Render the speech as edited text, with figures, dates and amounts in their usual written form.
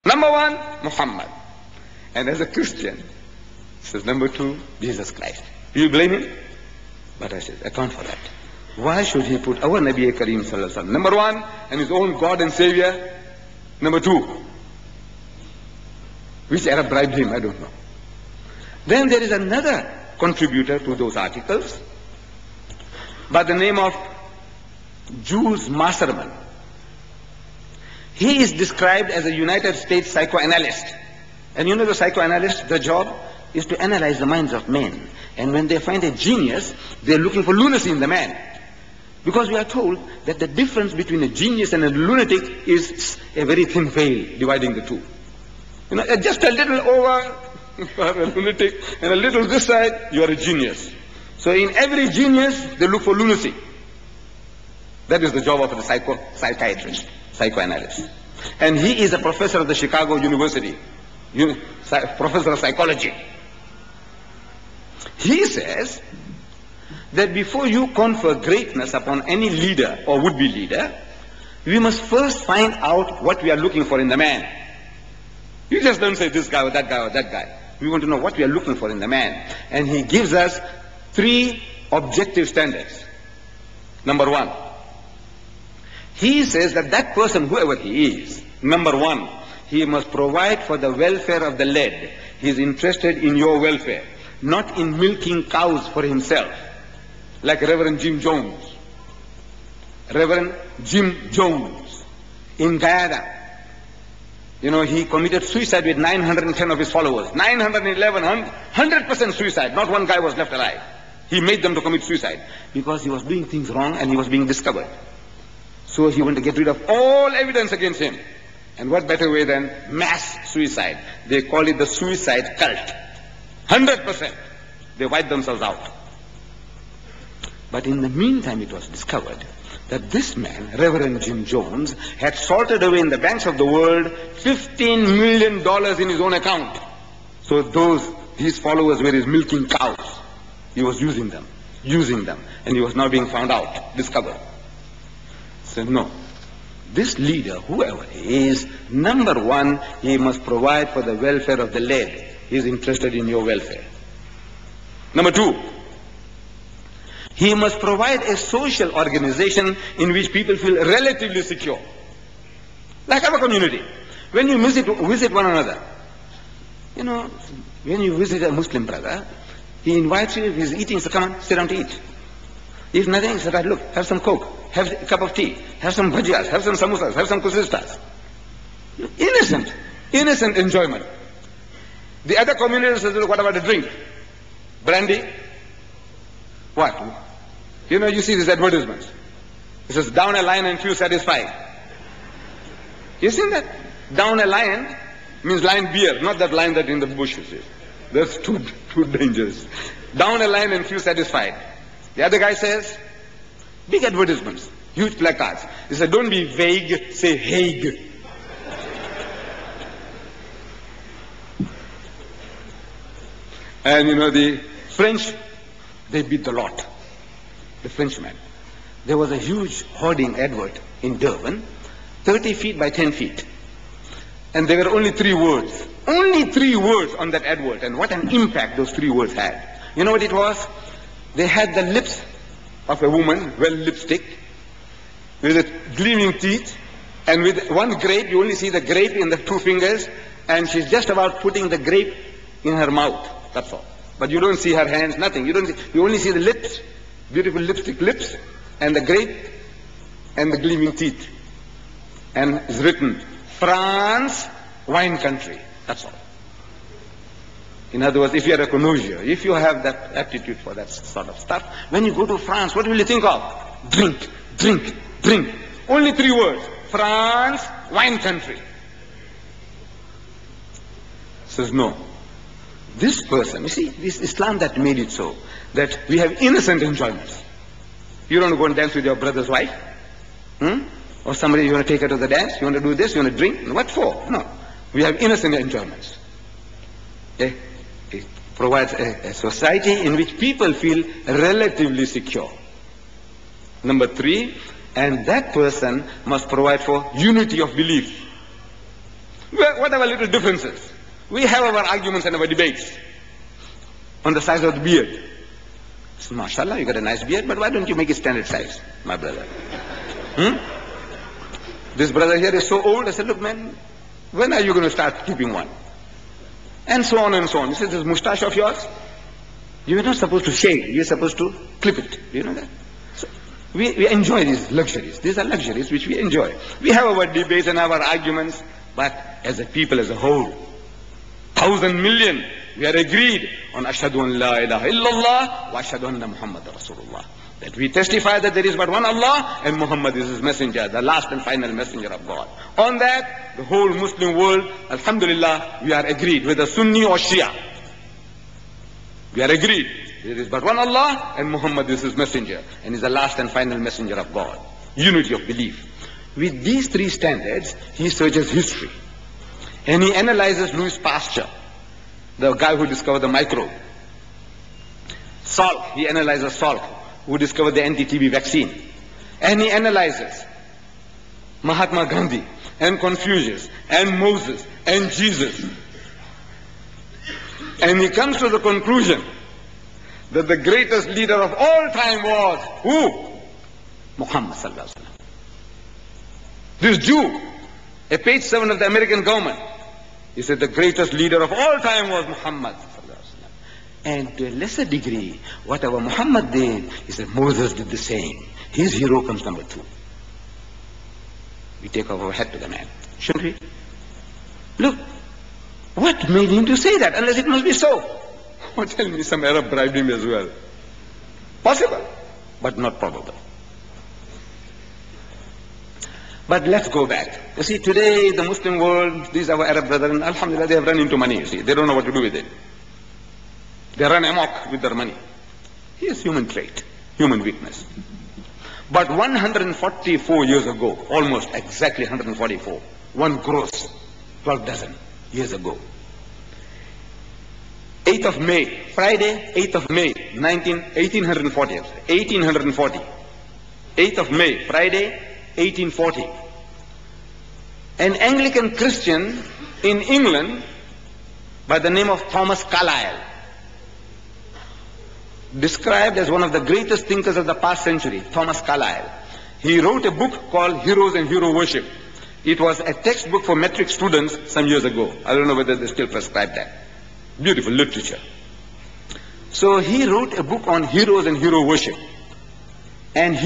Number one, Muhammad. And as a Christian, says number two, Jesus Christ. Do you blame him? But I said, account for that. Why should he put our Nabi Kareem Sallallahu Alaihi Wasallam number one and his own God and Savior number two? Which Arab bribed him? I don't know. Then there is another contributor to those articles by the name of Jules Masterman. He is described as a United States psychoanalyst. And you know the psychoanalyst, the job is to analyze the minds of men. And when they find a genius, they're looking for lunacy in the man. Because we are told that the difference between a genius and a lunatic is a very thin veil dividing the two. You know, just a little over, you are a lunatic, and a little this side, you are a genius. So in every genius, they look for lunacy. That is the job of the psychiatrist, psychoanalyst. And he is a professor of the Chicago University, professor of psychology. He says that before you confer greatness upon any leader or would-be leader, we must first find out what we are looking for in the man. You just don't say this guy or that guy or that guy. We want to know what we are looking for in the man. And he gives us 3 objective standards. Number one, he says that that person, whoever he is, number one, he must provide for the welfare of the led. He is interested in your welfare, not in milking cows for himself, like Reverend Jim Jones. Reverend Jim Jones in Guyana. You know, he committed suicide with 910 of his followers. 911, 100% suicide. Not one guy was left alive. He made them to commit suicide because he was doing things wrong and he was being discovered. So he wanted to get rid of all evidence against him. And what better way than mass suicide? They call it the suicide cult. 100%. They wipe themselves out. But in the meantime, it was discovered that this man, Reverend Jim Jones, had salted away in the banks of the world $15 million in his own account. So his followers were his milking cows. He was using them, and he was now being found out, discovered. So no, this leader, whoever he is, number one, he must provide for the welfare of the led. He is interested in your welfare. Number two, he must provide a social organization in which people feel relatively secure. Like our community. When you visit one another, you know, when you visit a Muslim brother, he invites you, if he's eating, so come on, sit down to eat. If nothing, he says, right, look, have some Coke, have a cup of tea, have some bhajiyas, have some samosas, have some kusistas. Innocent enjoyment. The other community says, look, what about a drink? Brandy? What? You know, you see these advertisements. It says, down a lion and few satisfied. You seen that? Down a lion means lion beer, not that lion that in the bush, you see. That's too dangerous. Down a lion and few satisfied. The other guy says, big advertisements, huge placards. He said, don't be vague, say Hague. And you know, the French, they beat the lot. The Frenchman. There was a huge hoarding advert in Durban, 30 feet by 10 feet. And there were only 3 words. Only 3 words on that advert. And what an impact those 3 words had. You know what it was? They had the lips of a woman, well lipstick, with gleaming teeth, and with one grape, you only see the grape in the 2 fingers, and she's just about putting the grape in her mouth. That's all. But you don't see her hands, nothing. You only see the lips, beautiful lipstick lips, and the grape, and the gleaming teeth. And it's written, France, wine country. That's all. In other words, if you are a connoisseur, if you have that aptitude for that sort of stuff, when you go to France, what will you think of? Drink, drink, drink. Only 3 words. France, wine country. Says no. This person, you see, this Islam that made it so, that we have innocent enjoyments. You don't go and dance with your brother's wife? Or somebody, you want to take her to the dance? You want to do this? You want to drink? What for? No. We have innocent enjoyments. It provides a society in which people feel relatively secure. Number 3, and that person must provide for unity of belief. Whatever little differences. We have our arguments and our debates on the size of the beard. So, mashallah, you got a nice beard, but why don't you make it standard size, my brother? This brother here is so old. I said, look, man, when are you going to start keeping one? And so on and so on. He said, this moustache of yours, you are not supposed to shave. You are supposed to clip it. Do you know that? So we enjoy these luxuries. These are luxuries which we enjoy. We have our debates and our arguments, but as a people as a whole, 1,000 million, we are agreed on Ashhadu an la ilaha illallah wa Ashhadu anna Muhammad Rasulullah. That we testify that there is but one Allah and Muhammad is his messenger, the last and final messenger of God. On that, the whole Muslim world, alhamdulillah, we are agreed, whether Sunni or Shia. We are agreed. There is but one Allah and Muhammad is his messenger and is the last and final messenger of God. Unity of belief. With these three standards, he searches history. And he analyzes Louis Pasteur, the guy who discovered the microbe. Salk, he analyzes Salk, who discovered the anti-TB vaccine. And he analyzes Mahatma Gandhi and Confucius and Moses and Jesus. And he comes to the conclusion that the greatest leader of all time was who? Muhammad sallallahu alaihi wasallam. This Jew, a page 7 of the American government, he said the greatest leader of all time was Muhammad sallallahu alaihi wasallam. And to a lesser degree, whatever Muhammad did, he said Moses did the same. His hero comes number 2. We take off our hat to the man, shouldn't we? Look, what made him to say that, unless it must be so? Oh, tell me some Arab bribed him as well. Possible, but not probable. But let's go back. You see, today the Muslim world, these are our Arab brethren, alhamdulillah, they have run into money, you see. They don't know what to do with it. They run amok with their money. Here's human trait, human weakness. But 144 years ago, almost exactly 144, one gross, 12 dozen years ago, 8th of May, Friday, 8th of May, 1840, 8th of May, Friday, 1840. An Anglican Christian in England by the name of Thomas Carlyle, described as one of the greatest thinkers of the past century, Thomas Carlyle. He wrote a book called Heroes and Hero Worship. It was a textbook for metric students some years ago. I don't know whether they still prescribe that. Beautiful literature. So he wrote a book on heroes and hero worship. And he